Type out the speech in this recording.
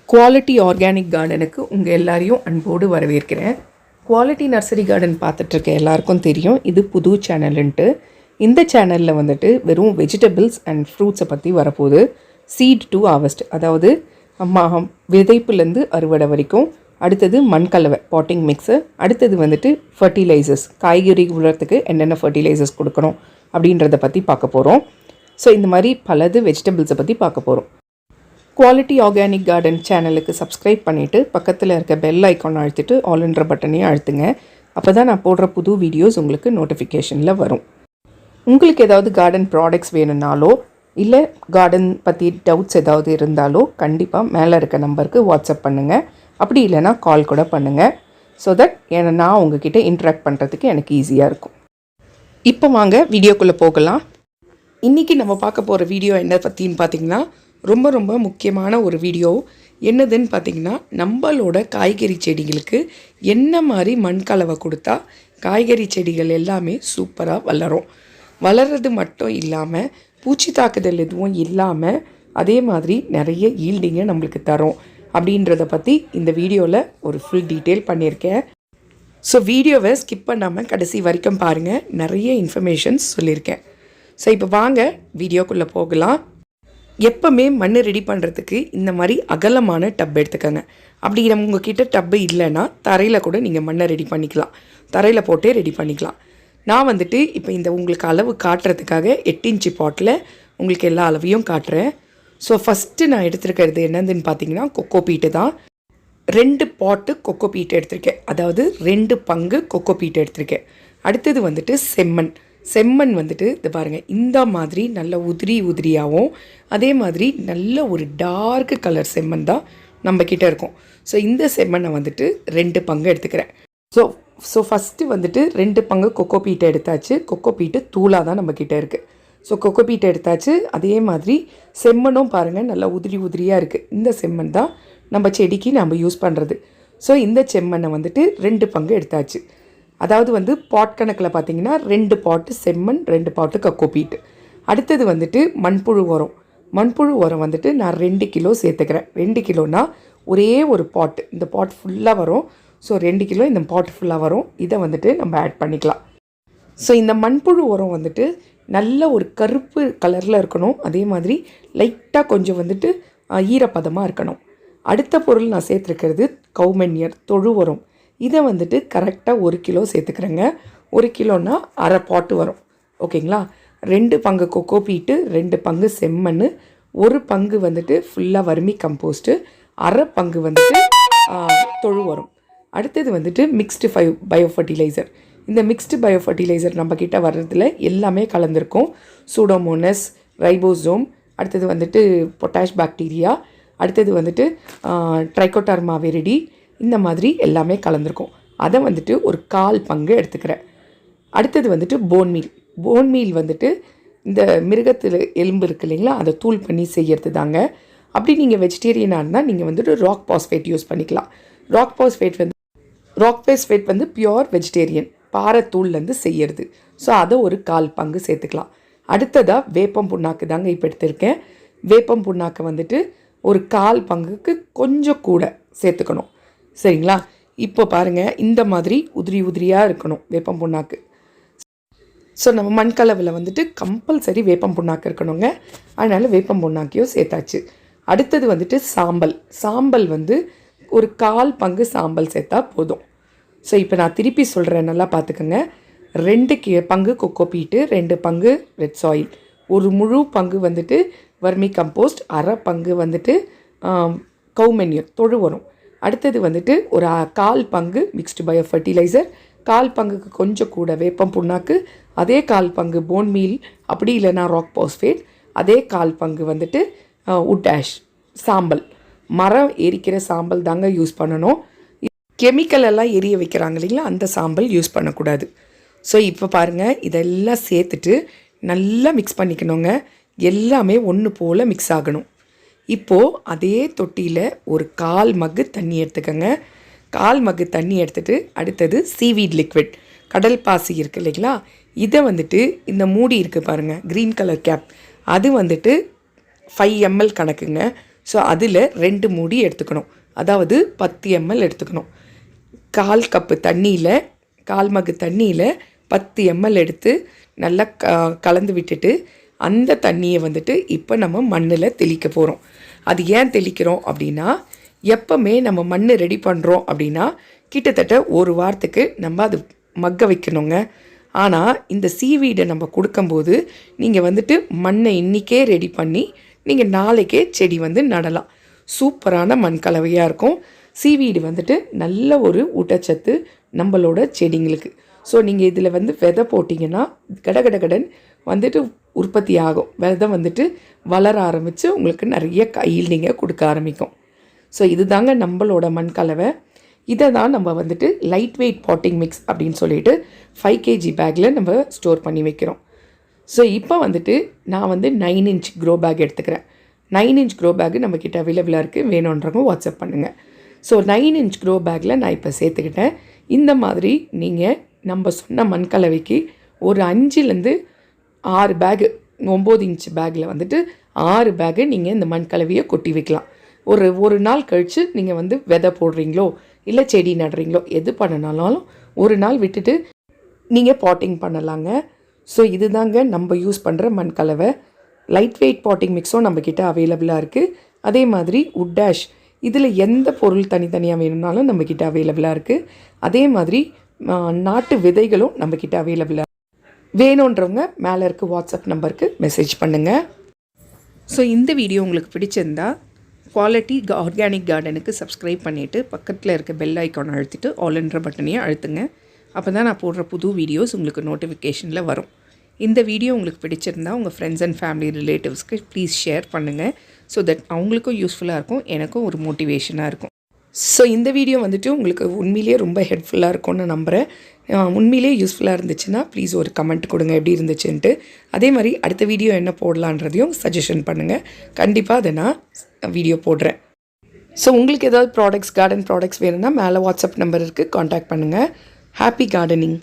Quality organic கார்டனுக்கு உங்கள் எல்லாரையும் அன்போடு வரவேற்கிறேன். குவாலிட்டி நர்சரி கார்டன் பார்த்துட்ருக்க எல்லாருக்கும் தெரியும் இது புது சேனலுன்ட்டு. இந்த சேனலில் வந்துட்டு வெறும் வெஜிடபிள்ஸ் அண்ட் ஃப்ரூட்ஸை பற்றி வரப்போகுது. சீட் டு ஹார்வெஸ்ட், அதாவது விதைப்புலேருந்து அறுவடை வரைக்கும். அடுத்தது மண்கலவை பாட்டிங் மிக்ஸு. அடுத்தது வந்துட்டு ஃபர்டிலைசர்ஸ், காய்கறி உரத்துக்கு என்னென்ன ஃபர்டிலைசர்ஸ் கொடுக்கணும் அப்படின்றத பற்றி பார்க்க போகிறோம். ஸோ இந்த மாதிரி பலது வெஜிடபிள்ஸை பற்றி பார்க்க போகிறோம். குவாலிட்டி ஆர்கானிக் கார்டன் சேனலுக்கு சப்ஸ்கிரைப் பண்ணிவிட்டு பக்கத்தில் இருக்க பெல் ஐக்கான் அழுத்திட்டு ஆல்ன்ற பட்டனையும் அழுத்துங்க. அப்போ தான் நான் போடுற புது வீடியோஸ் உங்களுக்கு நோட்டிஃபிகேஷனில் வரும். உங்களுக்கு ஏதாவது கார்டன் ப்ராடக்ட்ஸ் வேணும்னாலோ இல்லை கார்டன் பற்றி டவுட்ஸ் ஏதாவது இருந்தாலோ கண்டிப்பாக மேலே இருக்க நம்பருக்கு வாட்ஸ்அப் பண்ணுங்கள். அப்படி இல்லைனா கால் கூட பண்ணுங்கள். ஸோ தட் நான் உங்ககிட்ட இன்ட்ராக்ட் பண்ணுறதுக்கு எனக்கு ஈஸியாக இருக்கும். இப்போ வாங்க வீடியோக்குள்ளே போகலாம். இன்றைக்கி நம்ம பார்க்க போகிற வீடியோ என்ன பற்றின்னு பார்த்திங்கன்னா ரொம்ப ரொம்ப முக்கியமான ஒரு வீடியோ. என்னதுன்னு பார்த்திங்கன்னா, நம்மளோட காய்கறி செடிகளுக்கு என்ன மாதிரி மண்கலவை கொடுத்தா காய்கறி செடிகள் எல்லாமே சூப்பராக வளர்கிறது மட்டும் இல்லாமல் பூச்சி தாக்குதல் எதுவும் இல்லாமல் அதே மாதிரி நிறைய ஈல்டிங்கை நம்மளுக்கு தரும் அப்படின்றத பற்றி இந்த வீடியோவில் ஒரு ஃபுல் டீட்டெயில் பண்ணியிருக்கேன். ஸோ வீடியோவை ஸ்கிப் பண்ணாமல் கடைசி வரைக்கும் பாருங்கள், நிறைய இன்ஃபர்மேஷன்ஸ் சொல்லியிருக்கேன். ஸோ இப்போ வாங்க வீடியோக்குள்ளே போகலாம். எப்போவுமே மண் ரெடி பண்ணுறதுக்கு இந்த மாதிரி அகலமான டப் எடுத்துக்கோங்க. அப்படி உங்ககிட்ட டப்பு இல்லைன்னா தரையில் கூட நீங்கள் மண்ணை ரெடி பண்ணிக்கலாம், தரையில் போட்டே ரெடி பண்ணிக்கலாம். நான் வந்துட்டு இப்போ இந்த உங்களுக்கு அளவு காட்டுறதுக்காக 8 இன்ச்சு பாட்டில் உங்களுக்கு எல்லா அளவையும் காட்டுறேன். ஸோ ஃபஸ்ட்டு நான் எடுத்துருக்கிறது என்னதுன்னு பார்த்தீங்கன்னா கொக்கோ பீட்டு தான். 2 பாட்டு கொக்கோ பீட்டு எடுத்திருக்கேன், அதாவது 2 பங்கு கொக்கோ பீட்டு எடுத்திருக்கேன். அடுத்தது வந்துட்டு செம்மண் வந்துட்டு இது பாருங்கள், இந்த மாதிரி நல்ல உதிரியாகவும் அதே மாதிரி நல்ல ஒரு டார்க் கலர் செம்மண் தான் நம்மக்கிட்ட இருக்கும். ஸோ இந்த செம்மண்ணை வந்துட்டு 2 பங்கு எடுத்துக்கிறேன். ஸோ ஃபஸ்ட்டு வந்துட்டு 2 பங்கு கொக்கோ பீட்டை எடுத்தாச்சு. கொக்கோ பீட்டு தூளாக தான் நம்மக்கிட்ட இருக்குது. ஸோ கொக்கோ பீட்டை எடுத்தாச்சு. அதே மாதிரி செம்மண்ணும் பாருங்கள் நல்லா உதிரியாக இருக்குது. இந்த செம்மண் தான் நம்ம செடிக்கு நம்ம யூஸ் பண்ணுறது. ஸோ இந்த செம்மண்ணை வந்துட்டு 2 பங்கு எடுத்தாச்சு. அதாவது வந்து பாட் கணக்கில் பார்த்தீங்கன்னா 2 பாட்டு செம்மண், 2 பாட்டு கொக்கோ பீட்டு. அடுத்தது வந்துட்டு மண்புழு உரம் வந்துட்டு நான் 2 கிலோ சேர்த்துக்கிறேன். 2 கிலோனா ஒரே ஒரு பாட்டு, இந்த பாட் ஃபுல்லாக வரும். ஸோ 2 கிலோ இந்த பாட் ஃபுல்லாக வரும். இதை வந்துட்டு நம்ம ஆட் பண்ணிக்கலாம். ஸோ இந்த மண்புழு உரம் வந்துட்டு நல்ல ஒரு கருப்பு கலரில் இருக்கணும். அதே மாதிரி லைட்டாக கொஞ்சம் வந்துட்டு ஈரப்பதமாக இருக்கணும். அடுத்த பொருள் நான் சேர்த்துருக்கிறது கவுமென்னியர் தொழு உரம். இதை வந்துட்டு கரெக்டாக 1 கிலோ சேர்த்துக்கிறேங்க. 1 கிலோன்னா அரை பாட்டு வரும். ஓகேங்களா? 2 பங்கு கொக்கோ பீட்டு, 2 பங்கு செம்மண், 1 பங்கு வந்துட்டு ஃபுல்லாக வர்மி கம்போஸ்ட்டு, அரை பங்கு வந்துட்டு தொழு உரம். அடுத்தது வந்துட்டு மிக்ஸ்டு பயோ ஃபர்டிலைசர். இந்த மிக்ஸ்டு பயோ ஃபர்டிலைசர் நம்மக்கிட்ட வர்றதுல எல்லாமே கலந்துருக்கும். சூடோமோனஸ், ரைபோசோம், அடுத்தது வந்துட்டு பொட்டாஷ் பாக்டீரியா, அடுத்தது வந்துட்டு ட்ரைகோடர்மா விரிடி, இந்த மாதிரி எல்லாமே கலந்துருக்கும். அதை வந்துட்டு ஒரு 1/4 பங்கு எடுத்துக்கிறேன். அடுத்தது வந்துட்டு போன் மீல் வந்துட்டு இந்த மிருகத்தில் எலும்பு இருக்குது இல்லைங்களா, அதை தூள் பண்ணி செய்கிறது தாங்க. அப்படி நீங்கள் வெஜிடேரியனாக இருந்தால் நீங்கள் வந்துட்டு ராக் பாஸ்பேட் யூஸ் பண்ணிக்கலாம். ராக் பாஸ்பேட் வந்து பியோர் வெஜிடேரியன், பாறைத்தூள்லேருந்து செய்கிறது. ஸோ அதை ஒரு 1/4 பங்கு சேர்த்துக்கலாம். அடுத்ததாக வேப்பம் புண்ணாக்கு தாங்க இப்போ எடுத்திருக்கேன். வேப்பம் புண்ணாக்கு வந்துட்டு ஒரு 1/4 பங்குக்கு கொஞ்சம் கூட சேர்த்துக்கணும். சரிங்களா? இப்போ பாருங்கள், இந்த மாதிரி உதிரியாக இருக்கணும் வேப்பம் புண்ணாக்கு. ஸோ நம்ம மண்கலவில் வந்துட்டு கம்பல்சரி வேப்பம் புண்ணாக்கு இருக்கணுங்க. அதனால் வேப்பம் புண்ணாக்கையும் சேர்த்தாச்சு. அடுத்தது வந்துட்டு சாம்பல் வந்து ஒரு 1/4 பங்கு சாம்பல் சேர்த்தா போதும். ஸோ இப்போ நான் திருப்பி சொல்கிறேன், நல்லா பார்த்துக்கோங்க. 2 பங்கு கொக்கோ பீட்டு, 2 பங்கு ரெட் சாயில், ஒரு முழு பங்கு வந்துட்டு வர்மி கம்போஸ்ட், அரை பங்கு வந்துட்டு கவுமென்யூர் தொழு உரம். அடுத்தது வந்துட்டு ஒரு 1/4 பங்கு மிக்ஸ்டு பயோ ஃபர்டிலைசர், 1/4 பங்குக்கு கொஞ்சம் கூட வேப்பம் புண்ணாக்கு, அதே 1/4 பங்கு போன் மீல், அப்படி இல்லைனா ராக் பாஸ்பேட், அதே 1/4 பங்கு வந்துட்டு உட் ஆஷ் சாம்பல், மரம் எரிக்கிற சாம்பல் தாங்க யூஸ் பண்ணணும். கெமிக்கல் எல்லாம் எரிய வைக்கிறாங்க இல்லைங்களா, அந்த சாம்பல் யூஸ் பண்ணக்கூடாது. ஸோ இப்போ பாருங்கள், இதெல்லாம் சேர்த்துட்டு நல்லா மிக்ஸ் பண்ணிக்கணுங்க. எல்லாமே ஒன்று போல் மிக்ஸ் ஆகணும். இப்போது அதே தொட்டியில் ஒரு 1/4 மக்கு தண்ணி எடுத்துக்கோங்க. 1/4 மக்கு தண்ணி எடுத்துகிட்டு அடுத்தது சீவீட் லிக்விட், கடல் பாசி இருக்குது இல்லைங்களா, இதை வந்துட்டு இந்த மூடி இருக்குது பாருங்கள், க்ரீன் கலர் கேப், அது வந்துட்டு 5 ml கணக்குங்க. ஸோ அதில் 2 மூடி எடுத்துக்கணும், அதாவது 10 ml எடுத்துக்கணும். 1/4 கப்பு தண்ணியில் 1/4 மகு தண்ணியில் 10 ml எடுத்து நல்லா கலந்து விட்டுட்டு அந்த தண்ணியை வந்துட்டு இப்போ நம்ம மண்ணில் தெளிக்க போகிறோம். அது ஏன் தெளிக்கிறோம் அப்படின்னா, எப்போவுமே நம்ம மண் ரெடி பண்ணுறோம் அப்படின்னா கிட்டத்தட்ட 1 வாரத்துக்கு நம்ம அது மக்க வைக்கணுங்க. ஆனால் இந்த சீவீடை நம்ம கொடுக்கும்போது நீங்கள் வந்துட்டு மண்ணை இன்றைக்கே ரெடி பண்ணி நீங்கள் நாளைக்கே செடி வந்து நடலாம். சூப்பரான மண் கலவையாக இருக்கும். சீவீடு வந்துட்டு நல்ல ஒரு ஊட்டச்சத்து நம்மளோட செடிங்களுக்கு. ஸோ நீங்கள் இதில் வந்து விதை போட்டிங்கன்னா கடகடகடன் வந்துட்டு உற்பத்தி ஆகும். விதை வந்துட்டு வளர ஆரம்பித்து உங்களுக்கு நிறைய கையில் நீங்கள் கொடுக்க ஆரம்பிக்கும். ஸோ இதுதாங்க நம்மளோட மண் கலவை. இதை தான் நம்ம வந்துட்டு லைட் வெயிட் பாட்டிங் மிக்ஸ் அப்படின்னு சொல்லிட்டு 5 kg பேக்கில் நம்ம ஸ்டோர் பண்ணி வைக்கிறோம். ஸோ இப்போ வந்துட்டு நான் வந்து 9 inch க்ரோ பேக் எடுத்துக்கிறேன். 9 inch க்ரோ பேக்கு நம்மக்கிட்ட அவைலபிளாக இருக்குது, வேணுன்றவங்க வாட்ஸ்அப் பண்ணுங்கள். ஸோ 9 inch க்ரோ பேக்கில் நான் இப்போ சேர்த்துக்கிட்டேன். இந்த மாதிரி நீங்கள் நம்ம சொன்ன மண் கலவைக்கு ஒரு 5லேருந்து 6 பேகு, 9 inch பேக்கில் வந்துட்டு 6 பேகு நீங்கள் இந்த மண் கலவையை கொட்டி வைக்கலாம். ஒரு நாள் கழித்து நீங்கள் வந்து விதை போடுறீங்களோ இல்லை செடி நடுறீங்களோ எது பண்ணனாலும் ஒரு நாள் விட்டுட்டு நீங்கள் பாட்டிங் பண்ணலாங்க. ஸோ இதுதாங்க நம்ம யூஸ் பண்ணுற மண் கலவை. லைட் வெயிட் பாட்டிங் மிக்ஸும் நம்மக்கிட்ட அவைலபிளாக இருக்குது. அதே மாதிரி உட்டாஷ், இதில் எந்த பொருள் தனித்தனியாக வேணும்னாலும் நம்மக்கிட்ட அவைலபிளாக இருக்குது. அதே மாதிரி நாட்டு விதைகளும் நம்மக்கிட்ட அவைலபிளாக. வேணுன்றவங்க மேலே இருக்க வாட்ஸ்அப் நம்பருக்கு மெசேஜ் பண்ணுங்கள். ஸோ இந்த வீடியோ உங்களுக்கு பிடிச்சிருந்தா குவாலிட்டி ஆர்கானிக் கார்டனுக்கு சப்ஸ்கிரைப் பண்ணிவிட்டு பக்கத்தில் இருக்க பெல் ஐக்கான் அழுத்திட்டு ஆல்ன்ற பட்டனையும் அழுத்துங்க. அப்போ தான் நான் போடுற புது வீடியோஸ் உங்களுக்கு நோட்டிஃபிகேஷனில் வரும். இந்த வீடியோ உங்களுக்கு பிடிச்சிருந்தா உங்கள் ஃப்ரெண்ட்ஸ் அண்ட் ஃபேமிலி ரிலேட்டிவ்ஸ்க்கு ப்ளீஸ் ஷேர் பண்ணுங்கள். ஸோ தட் அவங்களுக்கும் யூஸ்ஃபுல்லாக இருக்கும், எனக்கும் ஒரு மோட்டிவேஷனாக இருக்கும். ஸோ இந்த வீடியோ வந்துட்டு உங்களுக்கு உண்மையிலேயே ரொம்ப ஹெல்ப்ஃபுல்லாக இருக்கும்னு நம்புகிறேன். உண்மையிலேயே யூஸ்ஃபுல்லாக இருந்துச்சுன்னா ப்ளீஸ் ஒரு கமெண்ட் கொடுங்க எப்படி இருந்துச்சுன்ட்டு. அதே மாதிரி அடுத்த வீடியோ என்ன போடலான்றதையும் சஜஷன் பண்ணுங்கள். கண்டிப்பாக அதை நான் வீடியோ போடுறேன். ஸோ உங்களுக்கு ஏதாவது ப்ராடக்ட்ஸ், கார்டன் ப்ராடக்ட்ஸ் வேணும்னா மேலே வாட்ஸ்அப் நம்பர் இருக்குது, காண்டாக்ட் பண்ணுங்கள். Happy gardening.